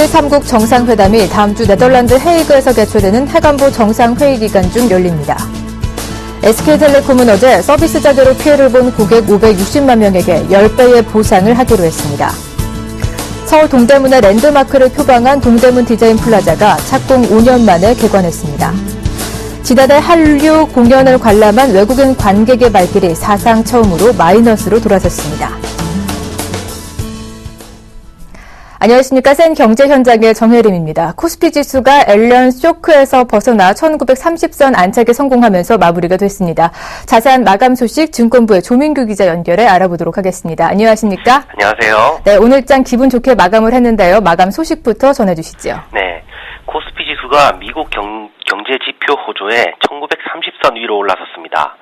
제3국 정상회담이 다음 주 네덜란드 헤이그에서 개최되는 해관보 정상회의 기간 중 열립니다. SK텔레콤은 어제 서비스자재로 피해를 본 고객 560만 명에게 10배의 보상을 하기로 했습니다. 서울 동대문의 랜드마크를 표방한 동대문 디자인 플라자가 착공 5년 만에 개관했습니다. 지난해 한류 공연을 관람한 외국인 관객의 발길이 사상 처음으로 마이너스로 돌아섰습니다. 안녕하십니까. 센 경제 현장의 정혜림입니다. 코스피 지수가 엘리언 쇼크에서 벗어나 1930선 안착에 성공하면서 마무리가 됐습니다. 자세한 마감 소식 증권부의 조민규 기자 연결해 알아보도록 하겠습니다. 안녕하십니까? 안녕하세요. 네, 오늘장 기분 좋게 마감을 했는데요. 마감 소식부터 전해주시죠. 네, 코스피 지수가 미국 경제 지표 호조에 1930선 위로 올라섰습니다.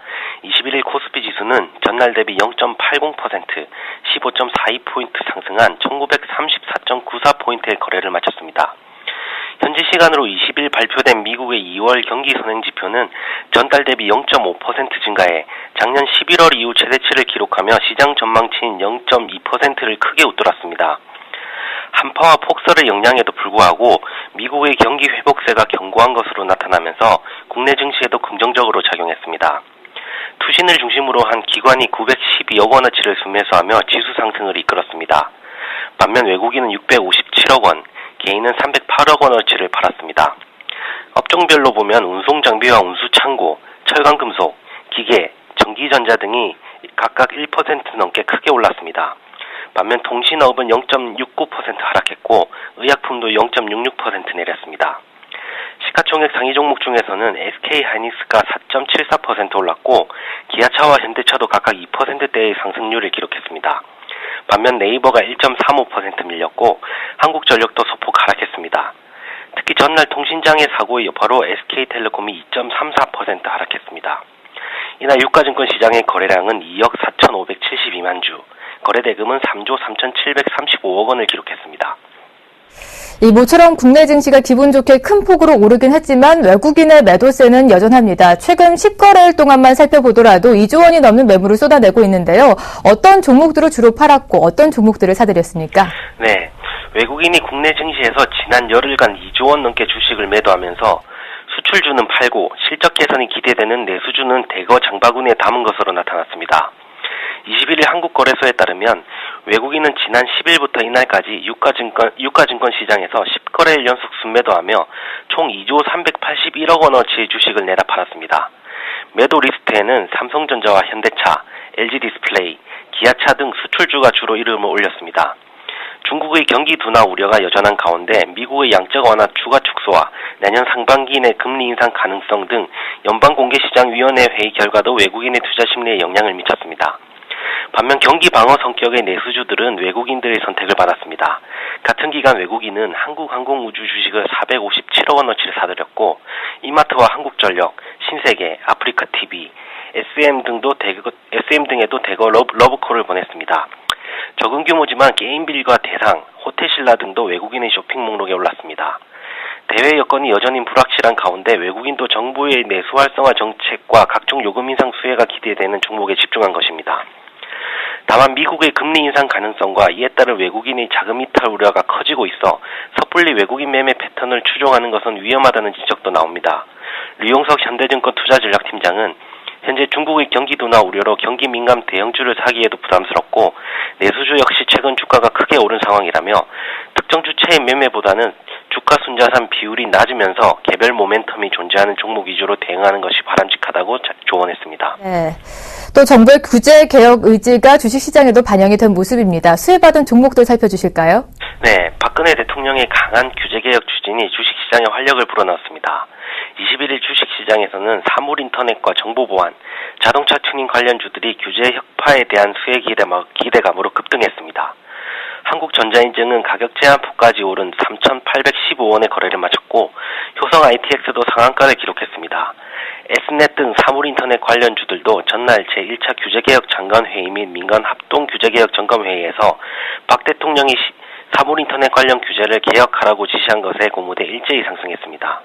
21일 코스피 지수는 전날 대비 0.80%, 15.42포인트 상승한 1934.94포인트의 거래를 마쳤습니다. 현지 시간으로 20일 발표된 미국의 2월 경기 선행 지표는 전달 대비 0.5% 증가해 작년 11월 이후 최대치를 기록하며 시장 전망치인 0.2%를 크게 웃돌았습니다. 한파와 폭설의 영향에도 불구하고 미국의 경기 회복세가 견고한 것으로 나타나면서 국내 증시에도 긍정적으로 작용했습니다. 투신을 중심으로 한 기관이 912억 원어치를 순매수하며 지수 상승을 이끌었습니다. 반면 외국인은 657억 원, 개인은 308억 원어치를 팔았습니다. 업종별로 보면 운송장비와 운수창고, 철강금속, 기계, 전기전자 등이 각각 1% 넘게 크게 올랐습니다. 반면 통신업은 0.69% 하락했고 의약품도 0.66% 내렸습니다. 시가총액 상위 종목 중에서는 SK하이닉스가 4.74% 올랐고 기아차와 현대차도 각각 2%대의 상승률을 기록했습니다. 반면 네이버가 1.35% 밀렸고 한국전력도 소폭 하락했습니다. 특히 전날 통신장애 사고의 여파로 SK텔레콤이 2.34% 하락했습니다. 이날 유가증권 시장의 거래량은 2억 4,572만 주, 거래대금은 3조 3,735억 원을 기록했습니다. 모처럼 국내 증시가 기분 좋게 큰 폭으로 오르긴 했지만 외국인의 매도세는 여전합니다. 최근 10거래일 동안만 살펴보더라도 2조 원이 넘는 매물을 쏟아내고 있는데요. 어떤 종목들을 주로 팔았고 어떤 종목들을 사들였습니까? 네, 외국인이 국내 증시에서 지난 열흘간 2조 원 넘게 주식을 매도하면서 수출주는 팔고 실적 개선이 기대되는 내수주는 대거 장바구니에 담은 것으로 나타났습니다. 21일 한국거래소에 따르면 외국인은 지난 10일부터 이날까지 유가증권 시장에서 10거래일 연속 순매도하며 총 2조 381억 원어치의 주식을 내다 팔았습니다. 매도 리스트에는 삼성전자와 현대차, LG디스플레이, 기아차 등 수출주가 주로 이름을 올렸습니다. 중국의 경기 둔화 우려가 여전한 가운데 미국의 양적 완화 추가 축소와 내년 상반기 내 금리 인상 가능성 등 연방공개시장위원회 회의 결과도 외국인의 투자 심리에 영향을 미쳤습니다. 반면 경기 방어 성격의 내수주들은 외국인들의 선택을 받았습니다. 같은 기간 외국인은 한국항공우주 주식을 457억 원어치를 사들였고 이마트와 한국전력, 신세계, 아프리카TV, SM 등에도 대거 러브콜을 보냈습니다. 적은 규모지만 게임빌과 대상, 호텔신라 등도 외국인의 쇼핑 목록에 올랐습니다. 대외 여건이 여전히 불확실한 가운데 외국인도 정부의 내수 활성화 정책과 각종 요금 인상 수혜가 기대되는 종목에 집중한 것입니다. 다만 미국의 금리 인상 가능성과 이에 따른 외국인의 자금 이탈 우려가 커지고 있어 섣불리 외국인 매매 패턴을 추종하는 것은 위험하다는 지적도 나옵니다. 류용석 현대증권 투자전략팀장은 현재 중국의 경기 둔화 우려로 경기 민감 대형주를 사기에도 부담스럽고 내수주 역시 최근 주가가 크게 오른 상황이라며 특정 주체의 매매보다는 주가 순자산 비율이 낮으면서 개별 모멘텀이 존재하는 종목 위주로 대응하는 것이 바람직하다고 조언했습니다. 네. 또 정부의 규제 개혁 의지가 주식시장에도 반영이 된 모습입니다. 수혜받은 종목들 살펴주실까요? 네, 박근혜 대통령의 강한 규제 개혁 추진이 주식시장에 활력을 불어넣었습니다. 21일 주식시장에서는 사물인터넷과 정보보안, 자동차 튜닝 관련주들이 규제 혁파에 대한 수혜 기대감으로 급등했습니다. 한국전자인증은 가격 제한폭까지 오른 3,815원의 거래를 마쳤고 효성 ITX도 상한가를 기록했습니다. S넷 등 사물인터넷 관련주들도 전날 제1차 규제개혁 장관회의 및 민간합동규제개혁 점검회의에서 박 대통령이 사물인터넷 관련 규제를 개혁하라고 지시한 것에 고무돼 일제히 상승했습니다.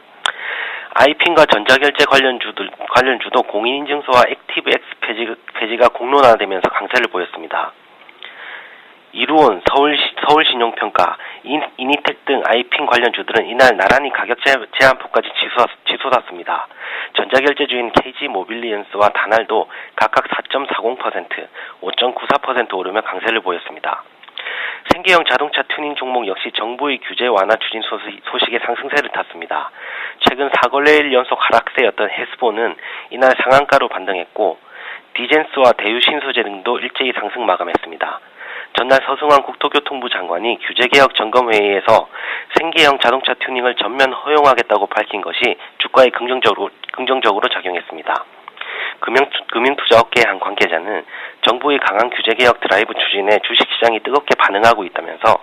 아이핀과 전자결제 관련주도 공인인증서와 액티브X 폐지가 공론화되면서 강세를 보였습니다. 이루온 서울신용평가, 이니텍 등 아이핀 관련주들은 이날 나란히 가격 제한폭까지 치솟았습니다. 전자결제주인 KG모빌리언스와 다날도 각각 4.40%, 5.94% 오르며 강세를 보였습니다. 생계형 자동차 튜닝 종목 역시 정부의 규제 완화 추진 소식에 상승세를 탔습니다. 최근 4거래일 연속 하락세였던 헤스보는 이날 상한가로 반등했고 디젠스와 대유신소재 등도 일제히 상승 마감했습니다. 전날 서승환 국토교통부 장관이 규제개혁 점검회의에서 생계형 자동차 튜닝을 전면 허용하겠다고 밝힌 것이 주가에 긍정적으로 작용했습니다. 금융투자업계의 한 관계자는 정부의 강한 규제개혁 드라이브 추진에 주식시장이 뜨겁게 반응하고 있다면서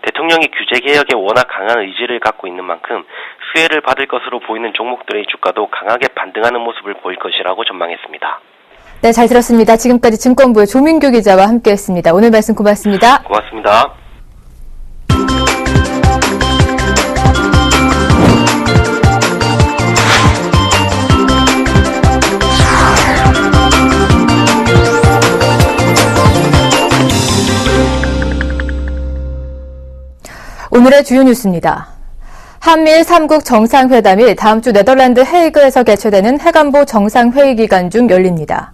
대통령이 규제개혁에 워낙 강한 의지를 갖고 있는 만큼 수혜를 받을 것으로 보이는 종목들의 주가도 강하게 반등하는 모습을 보일 것이라고 전망했습니다. 네, 잘 들었습니다. 지금까지 증권부의 조민규 기자와 함께했습니다. 오늘 말씀 고맙습니다. 고맙습니다. 오늘의 주요 뉴스입니다. 한미일 3국 정상회담이 다음 주 네덜란드 헤이그에서 개최되는 해관보 정상회의 기간 중 열립니다.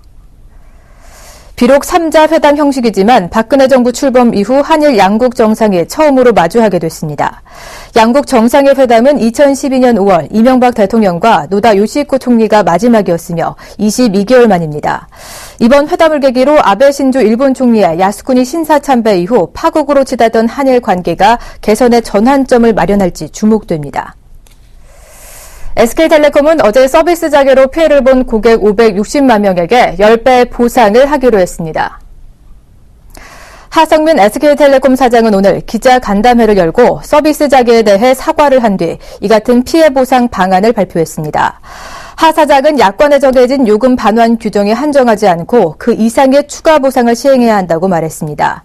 비록 3자 회담 형식이지만 박근혜 정부 출범 이후 한일 양국 정상이 처음으로 마주하게 됐습니다. 양국 정상의 회담은 2012년 5월 이명박 대통령과 노다 요시히코 총리가 마지막이었으며 22개월 만입니다. 이번 회담을 계기로 아베 신조 일본 총리의 야스쿠니 신사 참배 이후 파국으로 치닫던 한일 관계가 개선의 전환점을 마련할지 주목됩니다. SK텔레콤은 어제 서비스 자개로 피해를 본 고객 560만 명에게 10배 보상을 하기로 했습니다. 하성민 SK텔레콤 사장은 오늘 기자 간담회를 열고 서비스 자개에 대해 사과를 한 뒤 이 같은 피해 보상 방안을 발표했습니다. 하 사장은 약관에 정해진 요금 반환 규정에 한정하지 않고 그 이상의 추가 보상을 시행해야 한다고 말했습니다.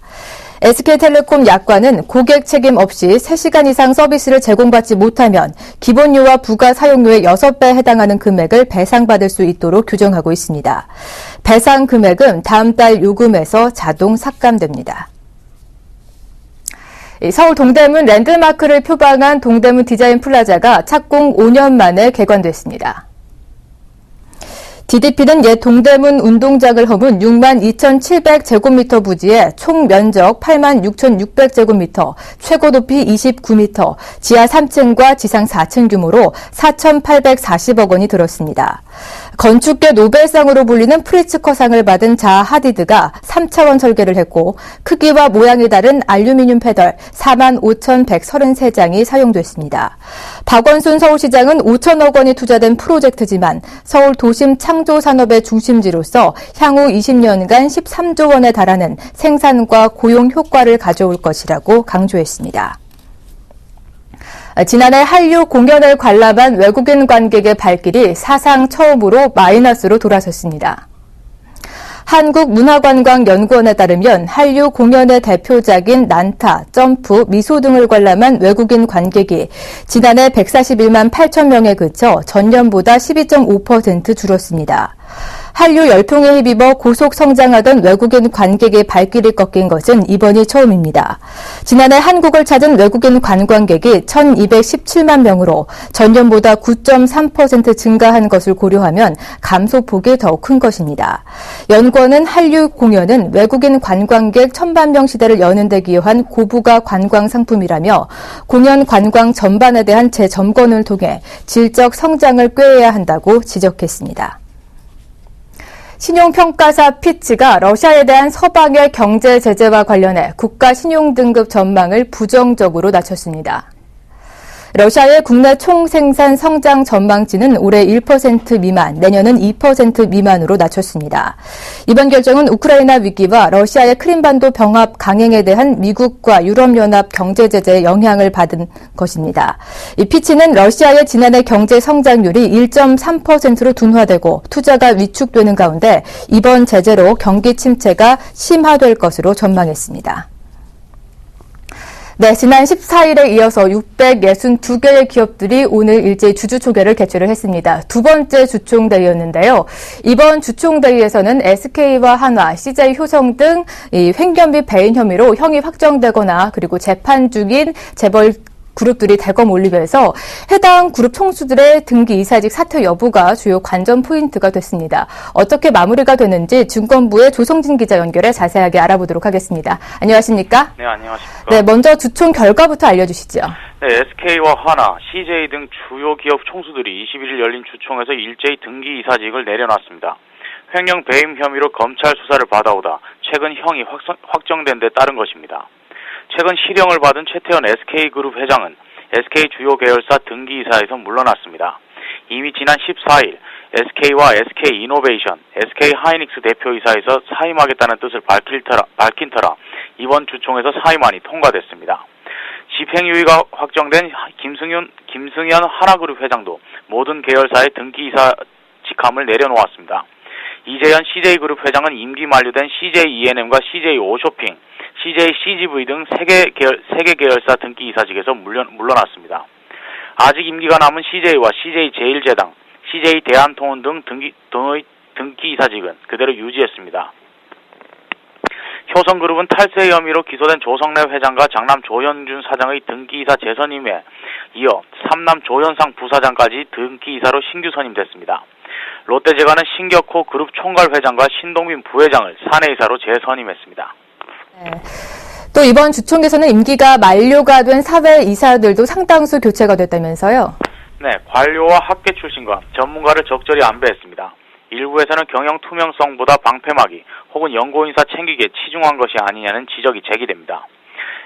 SK텔레콤 약관은 고객 책임 없이 3시간 이상 서비스를 제공받지 못하면 기본료와 부가 사용료의 6배 해당하는 금액을 배상받을 수 있도록 규정하고 있습니다. 배상 금액은 다음 달 요금에서 자동 삭감됩니다. 서울 동대문 랜드마크를 표방한 동대문 디자인 플라자가 착공 5년 만에 개관됐습니다. DDP는 옛 동대문 운동장을 허문 62,700제곱미터 부지에 총 면적 86,600제곱미터, 최고 높이 29m, 지하 3층과 지상 4층 규모로 4,840억 원이 들었습니다. 건축계 노벨상으로 불리는 프리츠커상을 받은 자하 하디드가 3차원 설계를 했고 크기와 모양이 다른 알루미늄 패널 45,133장이 사용됐습니다. 박원순 서울시장은 5천억 원이 투자된 프로젝트지만 서울 도심 창조 산업의 중심지로서 향후 20년간 13조 원에 달하는 생산과 고용 효과를 가져올 것이라고 강조했습니다. 지난해 한류 공연을 관람한 외국인 관객의 발길이 사상 처음으로 마이너스로 돌아섰습니다. 한국문화관광연구원에 따르면 한류 공연의 대표작인 난타, 점프, 미소 등을 관람한 외국인 관객이 지난해 141만 8천 명에 그쳐 전년보다 12.5% 줄었습니다. 한류 열풍에 힘입어 고속 성장하던 외국인 관객의 발길이 꺾인 것은 이번이 처음입니다. 지난해 한국을 찾은 외국인 관광객이 1,217만 명으로 전년보다 9.3% 증가한 것을 고려하면 감소폭이 더 큰 것입니다. 연구원은 한류 공연은 외국인 관광객 1,000만 명 시대를 여는 데 기여한 고부가 관광 상품이라며 공연 관광 전반에 대한 재점검을 통해 질적 성장을 꾀해야 한다고 지적했습니다. 신용평가사 피치가 러시아에 대한 서방의 경제 제재와 관련해 국가 신용등급 전망을 부정적으로 낮췄습니다. 러시아의 국내 총생산 성장 전망치는 올해 1% 미만, 내년은 2% 미만으로 낮췄습니다. 이번 결정은 우크라이나 위기와 러시아의 크림반도 병합 강행에 대한 미국과 유럽연합 경제 제재의 영향을 받은 것입니다. 이 피치는 러시아의 지난해 경제 성장률이 1.3%로 둔화되고 투자가 위축되는 가운데 이번 제재로 경기 침체가 심화될 것으로 전망했습니다. 네, 지난 14일에 이어서 662개의 기업들이 오늘 일제히 주주총회를 개최를 했습니다. 두 번째 주총대회였는데요. 이번 주총대회에서는 SK와 한화, CJ 효성 등 이 횡령 및 배임 혐의로 형이 확정되거나 그리고 재판 중인 재벌 그룹들이 대검 올리면서 해당 그룹 총수들의 등기 이사직 사퇴 여부가 주요 관전 포인트가 됐습니다. 어떻게 마무리가 되는지 증권부의 조성진 기자 연결해 자세하게 알아보도록 하겠습니다. 안녕하십니까? 네, 안녕하십니까? 네, 먼저 주총 결과부터 알려주시죠. 네, SK와 하나, CJ 등 주요 기업 총수들이 21일 열린 주총에서 일제히 등기 이사직을 내려놨습니다. 횡령 배임 혐의로 검찰 수사를 받아오다 최근 형이 확정된 데 따른 것입니다. 최근 실형을 받은 최태원 SK그룹 회장은 SK 주요 계열사 등기이사에서 물러났습니다. 이미 지난 14일 SK와 SK이노베이션, SK하이닉스 대표이사에서 사임하겠다는 뜻을 밝힌 터라 이번 주총에서 사임안이 통과됐습니다. 집행유예가 확정된 김승현 하나그룹 회장도 모든 계열사의 등기이사 직함을 내려놓았습니다. 이재현 CJ그룹 회장은 임기 만료된 CJENM과 CJ오쇼핑, CJCGV 등 3개 계열사 등기 이사직에서 물러났습니다. 아직 임기가 남은 CJ와 CJ제일제당, CJ대한통운 등 등기 이사직은 그대로 유지했습니다. 효성그룹은 탈세 혐의로 기소된 조성래 회장과 장남 조현준 사장의 등기이사 재선임에 이어 삼남 조현상 부사장까지 등기이사로 신규 선임됐습니다. 롯데제과는 신격호 그룹 총괄 회장과 신동빈 부회장을 사내이사로 재선임했습니다. 네. 또 이번 주총에서는 임기가 만료가 된 사회이사들도 상당수 교체가 됐다면서요? 네, 관료와 학계 출신과 전문가를 적절히 안배했습니다. 일부에서는 경영 투명성보다 방패막이 혹은 연고인사 챙기기에 치중한 것이 아니냐는 지적이 제기됩니다.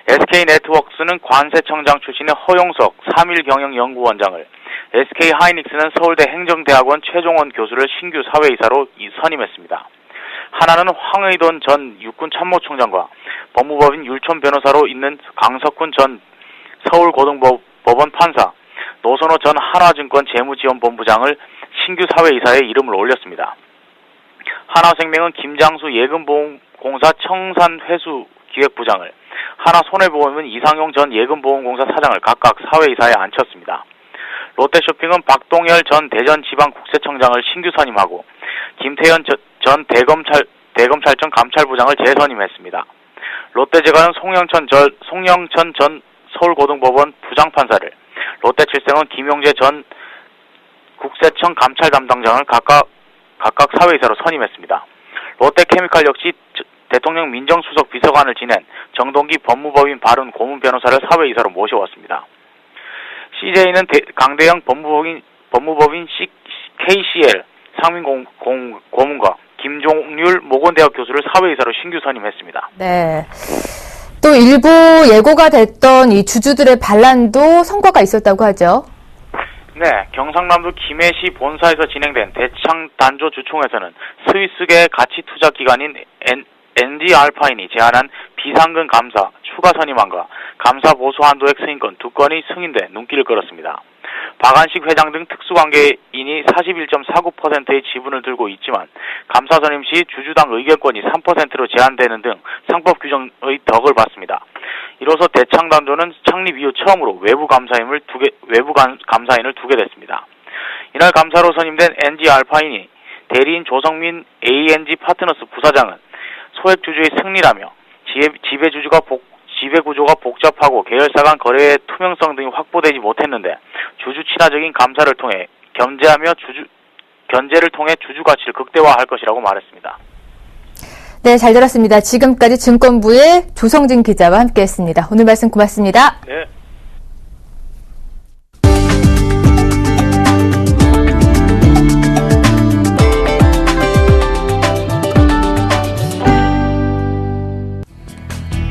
SK네트워크스는 관세청장 출신의 허용석 3.1경영연구원장을, SK하이닉스는 서울대 행정대학원 최종원 교수를 신규 사회이사로 선임했습니다. 하나는 황의돈 전 육군참모총장과 법무법인 율촌 변호사로 있는 강석훈 전 서울고등법원 판사, 노선호 전 한화증권 재무지원본부장을 신규 사회이사에 이름을 올렸습니다. 하나생명은 김장수 예금보험공사 청산회수기획부장을, 하나손해보험은 이상용 전 예금보험공사 사장을 각각 사회이사에 앉혔습니다. 롯데쇼핑은 박동열 전 대전지방국세청장을 신규 선임하고 김태현 전 대검찰청 감찰부장을 재선임했습니다. 롯데제과는 송영천 전 서울고등법원 부장판사를, 롯데칠성은 김용재 전 국세청 감찰 담당장을 각각 사회이사로 선임했습니다. 롯데케미칼 역시 대통령 민정수석 비서관을 지낸 정동기 법무법인 발운 고문 변호사를 사회이사로 모셔왔습니다. CJ는 강대영 법무법인 KCL 상민 고문과 김종률 모건대학 교수를 사회이사로 신규 선임했습니다. 네. 또 일부 예고가 됐던 이 주주들의 반란도 성과가 있었다고 하죠. 네, 경상남도 김해시 본사에서 진행된 대창 단조 주총에서는 스위스계 가치투자기관인 ND알파인이 제안한 비상근 감사 추가 선임안과 감사 보수 한도액 승인권 2건이 승인돼 눈길을 끌었습니다. 박안식 회장 등 특수관계인이 41.49%의 지분을 들고 있지만 감사 선임 시 주주당 의결권이 3%로 제한되는 등 상법 규정의 덕을 봤습니다. 이로써 대창단조는 창립 이후 처음으로 외부 감사인을 두게 됐습니다. 이날 감사로 선임된 NG알파인이 대리인 조성민 ANG 파트너스 부사장은 소액주주의 승리라며 지배구조가 복잡하고 계열사 간 거래의 투명성 등이 확보되지 못했는데 주주 친화적인 감사를 통해 견제를 통해 주주 가치를 극대화할 것이라고 말했습니다. 네, 잘 들었습니다. 지금까지 증권부의 조성진 기자와 함께했습니다. 오늘 말씀 고맙습니다. 네.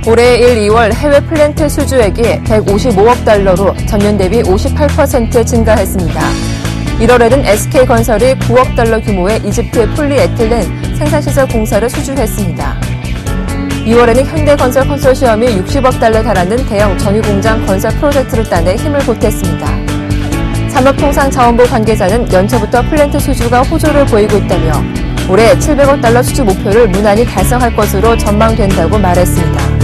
올해 1, 2월 해외 플랜트 수주액이 155억 달러로 전년 대비 58% 증가했습니다. 1월에는 SK건설이 9억 달러 규모의 이집트 폴리에틸렌 생산시설 공사를 수주했습니다. 2월에는 현대건설 컨소시엄이 60억 달러에 달하는 대형 정유공장 건설 프로젝트를 따내 힘을 보탰습니다. 산업통상자원부 관계자는 연초부터 플랜트 수주가 호조를 보이고 있다며 올해 700억 달러 수주 목표를 무난히 달성할 것으로 전망된다고 말했습니다.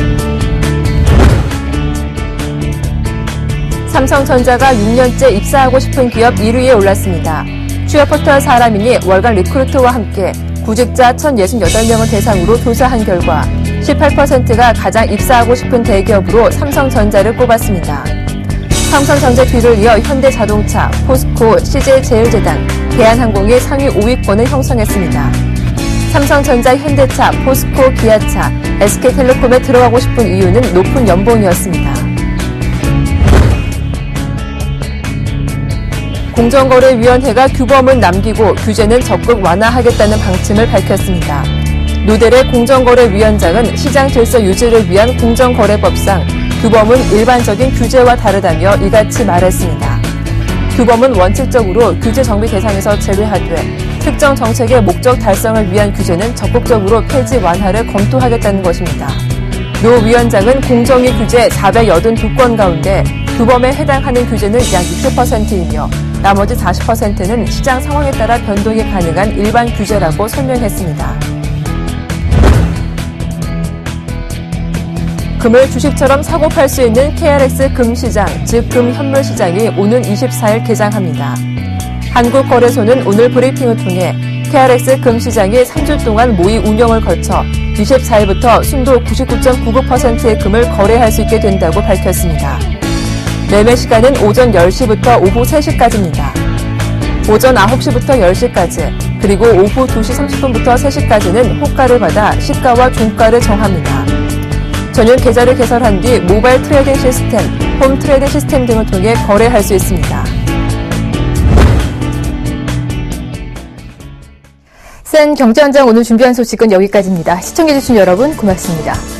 삼성전자가 6년째 입사하고 싶은 기업 1위에 올랐습니다. 취업 포털 사람이니 월간 리크루트와 함께 구직자 1,068명을 대상으로 조사한 결과 18%가 가장 입사하고 싶은 대기업으로 삼성전자를 꼽았습니다. 삼성전자 뒤를 이어 현대자동차, 포스코, CJ제일제당, 대한항공이 상위 5위권을 형성했습니다. 삼성전자, 현대차, 포스코, 기아차, SK텔레콤에 들어가고 싶은 이유는 높은 연봉이었습니다. 공정거래위원회가 규범은 남기고 규제는 적극 완화하겠다는 방침을 밝혔습니다. 노델의 공정거래위원장은 시장 질서 유지를 위한 공정거래법상 규범은 일반적인 규제와 다르다며 이같이 말했습니다. 규범은 원칙적으로 규제 정비 대상에서 제외하되 특정 정책의 목적 달성을 위한 규제는 적극적으로 폐지 완화를 검토하겠다는 것입니다. 노 위원장은 공정위 규제 482건 가운데 규범에 해당하는 규제는 약 60%이며 나머지 40%는 시장 상황에 따라 변동이 가능한 일반 규제라고 설명했습니다. 금을 주식처럼 사고 팔 수 있는 KRX 금시장, 즉 금현물시장이 오는 24일 개장합니다. 한국거래소는 오늘 브리핑을 통해 KRX 금시장이 3주 동안 모의 운영을 거쳐 24일부터 순도 99.99%의 금을 거래할 수 있게 된다고 밝혔습니다. 매매 시간은 오전 10시부터 오후 3시까지입니다. 오전 9시부터 10시까지, 그리고 오후 2시 30분부터 3시까지는 호가를 받아 시가와 종가를 정합니다. 전용 계좌를 개설한 뒤 모바일 트레이딩 시스템, 홈 트레이딩 시스템 등을 통해 거래할 수 있습니다. 센 경제 현장 오늘 준비한 소식은 여기까지입니다. 시청해주신 여러분 고맙습니다.